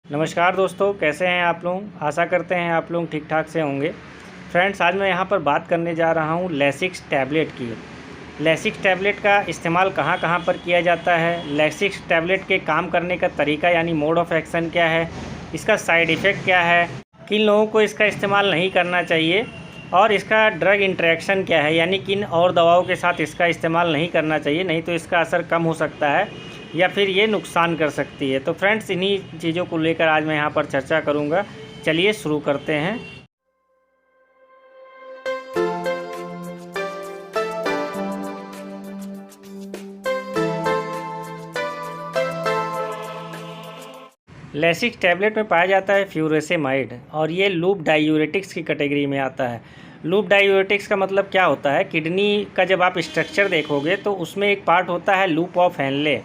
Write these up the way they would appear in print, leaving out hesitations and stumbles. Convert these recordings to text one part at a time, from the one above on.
नमस्कार दोस्तों, कैसे हैं आप लोग। आशा करते हैं आप लोग ठीक ठाक से होंगे। फ्रेंड्स, आज मैं यहाँ पर बात करने जा रहा हूँ लैसिक्स टैबलेट की। लैसिक्स टैबलेट का इस्तेमाल कहाँ कहाँ पर किया जाता है, लैसिक्स टैबलेट के काम करने का तरीका यानी मोड ऑफ एक्शन क्या है, इसका साइड इफ़ेक्ट क्या है, किन लोगों को इसका इस्तेमाल नहीं करना चाहिए और इसका ड्रग इंटरेक्शन क्या है, यानी किन और दवाओं के साथ इसका इस्तेमाल नहीं करना चाहिए, नहीं तो इसका असर कम हो सकता है या फिर ये नुकसान कर सकती है। तो फ्रेंड्स, इन्हीं चीज़ों को लेकर आज मैं यहाँ पर चर्चा करूँगा। चलिए शुरू करते हैं। लैसिक्स टैबलेट में पाया जाता है फ्यूरेसेमाइड और ये लूप डायूरेटिक्स की कैटेगरी में आता है। लूप डायूरेटिक्स का मतलब क्या होता है, किडनी का जब आप स्ट्रक्चर देखोगे तो उसमें एक पार्ट होता है लूप ऑफ हेनले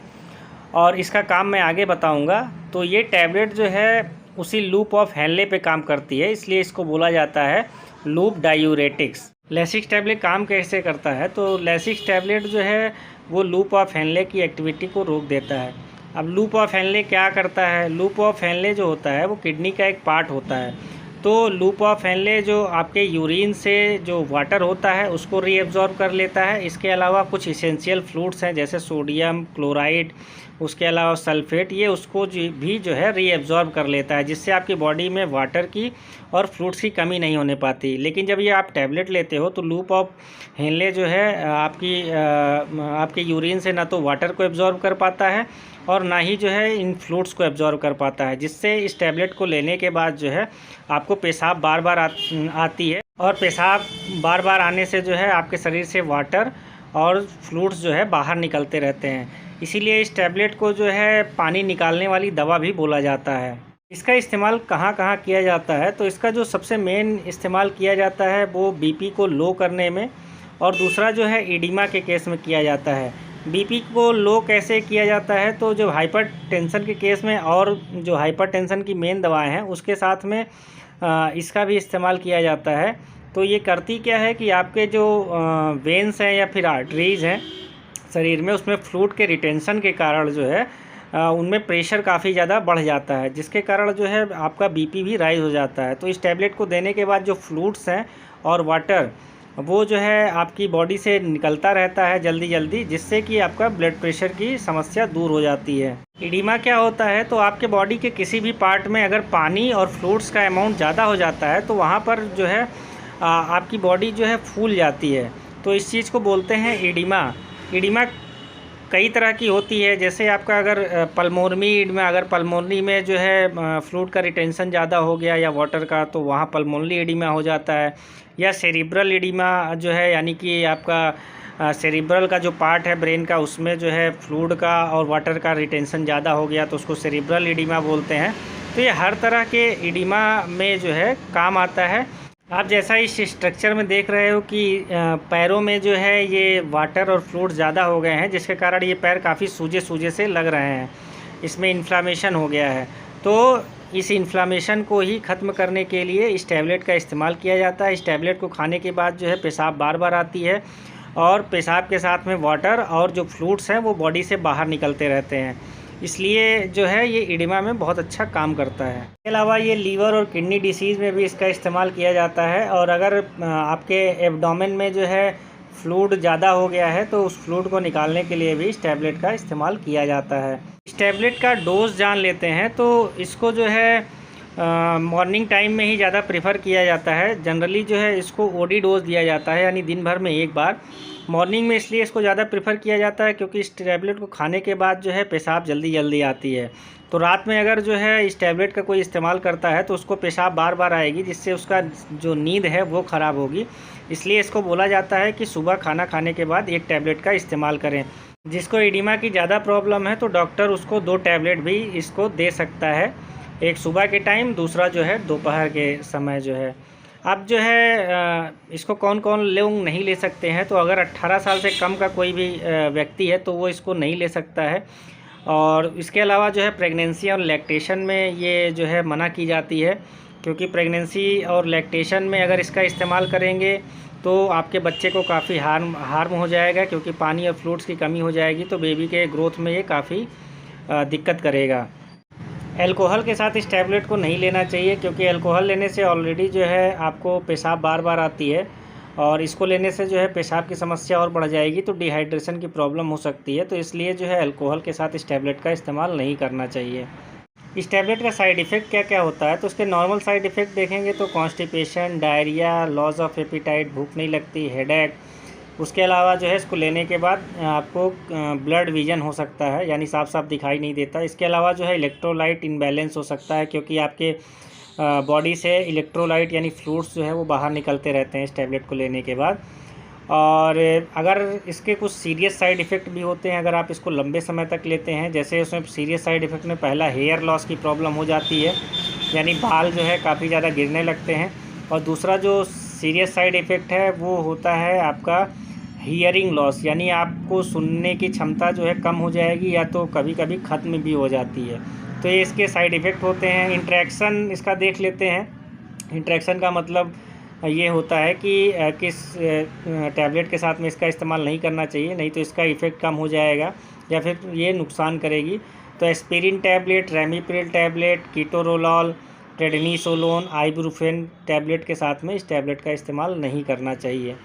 और इसका काम मैं आगे बताऊंगा। तो ये टैबलेट जो है उसी लूप ऑफ हेनले पे काम करती है, इसलिए इसको बोला जाता है लूप डायूरेटिक्स। लैसिक्स टैबलेट काम कैसे करता है, तो लैसिक्स टैबलेट जो है वो लूप ऑफ हेनले की एक्टिविटी को रोक देता है। अब लूप ऑफ हेनले क्या करता है, लूप ऑफ हेनले जो होता है वो किडनी का एक पार्ट होता है। तो लूप ऑफ हेनले जो आपके यूरिन से जो वाटर होता है उसको रीएब्जॉर्ब कर लेता है। इसके अलावा कुछ इसेंशियल फ्लूइड्स हैं जैसे सोडियम क्लोराइड, उसके अलावा सल्फेट, ये उसको भी जो है रीएब्जॉर्ब कर लेता है, जिससे आपकी बॉडी में वाटर की और फ्लूइड्स की कमी नहीं होने पाती। लेकिन जब ये आप टैबलेट लेते हो तो लूप ऑफ हेनले जो है आपके यूरिन से ना तो वाटर को एब्जॉर्ब कर पाता है और ना ही जो है इन फ्लूइड्स को एब्जॉर्ब कर पाता है, जिससे इस टैबलेट को लेने के बाद जो है आपको पेशाब बार बार आती है और पेशाब बार बार आने से जो है आपके शरीर से वाटर और फ्लूइड्स जो है बाहर निकलते रहते हैं। इसीलिए इस टैबलेट को जो है पानी निकालने वाली दवा भी बोला जाता है। इसका इस्तेमाल कहाँ कहाँ किया जाता है, तो इसका जो सबसे मेन इस्तेमाल किया जाता है वो बीपी को लो करने में और दूसरा जो है एडिमा के केस में किया जाता है। बीपी को लो कैसे किया जाता है, तो जो हाइपरटेंशन के केस में और जो हाइपरटेंशन की मेन दवाएं हैं उसके साथ में इसका भी इस्तेमाल किया जाता है। तो ये करती क्या है कि आपके जो वेन्स हैं या फिर आर्टरीज़ हैं शरीर में, उसमें फ्लूइड के रिटेंशन के कारण जो है उनमें प्रेशर काफ़ी ज़्यादा बढ़ जाता है, जिसके कारण जो है आपका बीपी भी राइज हो जाता है। तो इस टैबलेट को देने के बाद जो फ्लूइड्स हैं और वाटर वो जो है आपकी बॉडी से निकलता रहता है जल्दी जल्दी, जिससे कि आपका ब्लड प्रेशर की समस्या दूर हो जाती है। एडिमा क्या होता है, तो आपके बॉडी के किसी भी पार्ट में अगर पानी और फ्लूइड्स का अमाउंट ज़्यादा हो जाता है तो वहाँ पर जो है आपकी बॉडी जो है फूल जाती है। तो इस चीज़ को बोलते हैं एडिमा। एडिमा कई तरह की होती है, जैसे आपका अगर पल्मोनरी में जो है फ्लूइड का रिटेंशन ज़्यादा हो गया या वाटर का, तो वहाँ पल्मोनरी एडिमा हो जाता है। या सेरिब्रल एडिमा जो है, यानी कि आपका सेरिब्रल का जो पार्ट है ब्रेन का, उसमें जो है फ्लूइड का और वाटर का रिटेंशन ज़्यादा हो गया तो उसको सेरिब्रल एडिमा बोलते हैं। तो ये हर तरह के एडिमा में जो है काम आता है। आप जैसा इस स्ट्रक्चर में देख रहे हो कि पैरों में जो है ये वाटर और फ्लूइड ज़्यादा हो गए हैं, जिसके कारण ये पैर काफ़ी सूजे सूजे से लग रहे हैं, इसमें इन्फ्लामेशन हो गया है। तो इस इन्फ्लामेशन को ही ख़त्म करने के लिए इस टैबलेट का इस्तेमाल किया जाता है। इस टैबलेट को खाने के बाद जो है पेशाब बार बार आती है और पेशाब के साथ में वाटर और जो फ्लूइड्स हैं वो बॉडी से बाहर निकलते रहते हैं, इसलिए जो है ये एडिमा में बहुत अच्छा काम करता है। इसके अलावा ये लीवर और किडनी डिसीज़ में भी इसका इस्तेमाल किया जाता है और अगर आपके एब्डोमेन में जो है फ्लूइड ज़्यादा हो गया है तो उस फ्लूइड को निकालने के लिए भी इस टैबलेट का इस्तेमाल किया जाता है। इस टैबलेट का डोज जान लेते हैं, तो इसको जो है मॉर्निंग टाइम में ही ज़्यादा प्रेफर किया जाता है। जनरली जो है इसको ओडी डोज दिया जाता है, यानी दिन भर में एक बार। मॉर्निंग में इसलिए इसको ज़्यादा प्रेफर किया जाता है क्योंकि इस टैबलेट को खाने के बाद जो है पेशाब जल्दी जल्दी आती है। तो रात में अगर जो है इस टैबलेट का कोई इस्तेमाल करता है तो उसको पेशाब बार बार आएगी, जिससे उसका जो नींद है वो ख़राब होगी। इसलिए इसको बोला जाता है कि सुबह खाना खाने के बाद एक टैबलेट का इस्तेमाल करें। जिसको एडिमा की ज़्यादा प्रॉब्लम है तो डॉक्टर उसको 2 टैबलेट भी इसको दे सकता है, एक सुबह के टाइम, दूसरा जो है दोपहर के समय जो है। अब जो है इसको कौन कौन लोग नहीं ले सकते हैं, तो अगर 18 साल से कम का कोई भी व्यक्ति है तो वो इसको नहीं ले सकता है। और इसके अलावा जो है प्रेगनेंसी और लैक्टेशन में ये जो है मना की जाती है, क्योंकि प्रेगनेंसी और लैक्टेशन में अगर इसका इस्तेमाल करेंगे तो आपके बच्चे को काफ़ी हार्म हो जाएगा, क्योंकि पानी और फ्लूइड्स की कमी हो जाएगी, तो बेबी के ग्रोथ में ये काफ़ी दिक्कत करेगा। अल्कोहल के साथ इस टैबलेट को नहीं लेना चाहिए, क्योंकि अल्कोहल लेने से ऑलरेडी जो है आपको पेशाब बार बार आती है, और इसको लेने से जो है पेशाब की समस्या और बढ़ जाएगी, तो डिहाइड्रेशन की प्रॉब्लम हो सकती है। तो इसलिए जो है अल्कोहल के साथ इस टैबलेट का इस्तेमाल नहीं करना चाहिए। इस टैबलेट का साइड इफ़ेक्ट क्या क्या होता है, तो उसके नॉर्मल साइड इफ़ेक्ट देखेंगे तो constipation, diarrhoea, loss of appetite, भूख नहीं लगती, हेडेक। उसके अलावा जो है इसको लेने के बाद आपको ब्लड विजन हो सकता है, यानी साफ साफ दिखाई नहीं देता। इसके अलावा जो है इलेक्ट्रोलाइट इम्बैलेंस हो सकता है, क्योंकि आपके बॉडी से इलेक्ट्रोलाइट यानी फ्लूइड्स जो है वो बाहर निकलते रहते हैं इस टैबलेट को लेने के बाद। और अगर इसके कुछ सीरियस साइड इफ़ेक्ट भी होते हैं अगर आप इसको लंबे समय तक लेते हैं, जैसे उसमें सीरियस साइड इफ़ेक्ट में पहला हेयर लॉस की प्रॉब्लम हो जाती है, यानी बाल जो है काफ़ी ज़्यादा गिरने लगते हैं। और दूसरा जो सीरियस साइड इफ़ेक्ट है वो होता है आपका हियरिंग लॉस, यानी आपको सुनने की क्षमता जो है कम हो जाएगी, या तो कभी कभी ख़त्म भी हो जाती है। तो ये इसके साइड इफ़ेक्ट होते हैं। इंटरेक्शन इसका देख लेते हैं। इंटरेक्शन का मतलब ये होता है कि किस टैबलेट के साथ में इसका इस्तेमाल नहीं करना चाहिए, नहीं तो इसका इफ़ेक्ट कम हो जाएगा या फिर ये नुकसान करेगी। तो aspirin tablet, ramipril tablet, ketorolac, prednisolone, ibuprofen tablet के साथ में इस टैबलेट का इस्तेमाल नहीं करना चाहिए।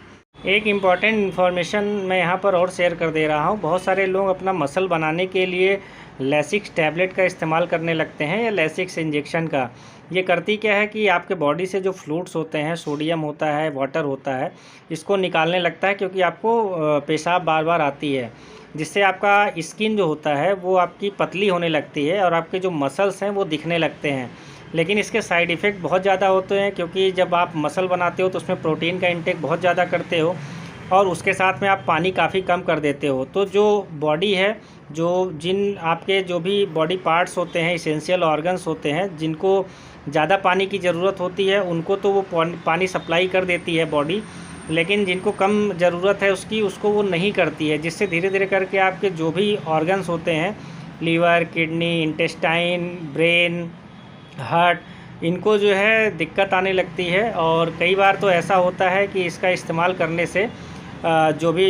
एक इम्पॉर्टेंट इन्फॉर्मेशन मैं यहाँ पर और शेयर कर दे रहा हूँ। बहुत सारे लोग अपना मसल बनाने के लिए लैसिक्स टैबलेट का इस्तेमाल करने लगते हैं, या लैसिक्स इंजेक्शन का। ये करती क्या है कि आपके बॉडी से जो फ्लूइड्स होते हैं, सोडियम होता है, वाटर होता है, इसको निकालने लगता है, क्योंकि आपको पेशाब बार बार आती है, जिससे आपका स्किन जो होता है वो आपकी पतली होने लगती है और आपके जो मसल्स हैं वो दिखने लगते हैं। लेकिन इसके साइड इफ़ेक्ट बहुत ज़्यादा होते हैं, क्योंकि जब आप मसल बनाते हो तो उसमें प्रोटीन का इंटेक बहुत ज़्यादा करते हो, और उसके साथ में आप पानी काफ़ी कम कर देते हो। तो जो बॉडी है, जिन आपके जो भी बॉडी पार्ट्स होते हैं, इसेंशियल ऑर्गन्स होते हैं, जिनको ज़्यादा पानी की ज़रूरत होती है, उनको तो वो पानी सप्लाई कर देती है बॉडी, लेकिन जिनको कम ज़रूरत है उसको वो नहीं करती है, जिससे धीरे धीरे करके आपके जो भी ऑर्गन्स होते हैं, liver, kidney, intestine, brain, heart, इनको जो है दिक्कत आने लगती है। और कई बार तो ऐसा होता है कि इसका इस्तेमाल करने से जो भी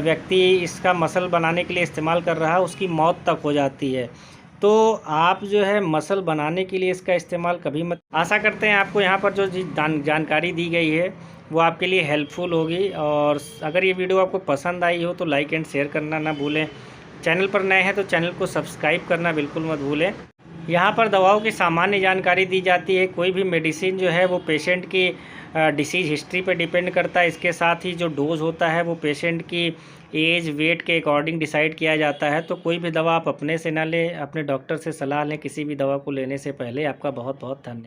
व्यक्ति इसका मसल बनाने के लिए इस्तेमाल कर रहा है उसकी मौत तक हो जाती है। तो आप जो है मसल बनाने के लिए इसका इस्तेमाल कभी मत। आशा करते हैं आपको यहाँ पर जो जानकारी दी गई है वो आपके लिए हेल्पफुल होगी, और अगर ये वीडियो आपको पसंद आई हो तो लाइक एंड शेयर करना ना भूलें। चैनल पर नए हैं तो चैनल को सब्सक्राइब करना बिल्कुल मत भूलें। यहाँ पर दवाओं की सामान्य जानकारी दी जाती है। कोई भी मेडिसिन जो है वो पेशेंट की डिसीज़ हिस्ट्री पर डिपेंड करता है। इसके साथ ही जो डोज होता है वो पेशेंट की एज, वेट के अकॉर्डिंग डिसाइड किया जाता है। तो कोई भी दवा आप अपने से ना लें, अपने डॉक्टर से सलाह लें किसी भी दवा को लेने से पहले। आपका बहुत बहुत धन्यवाद।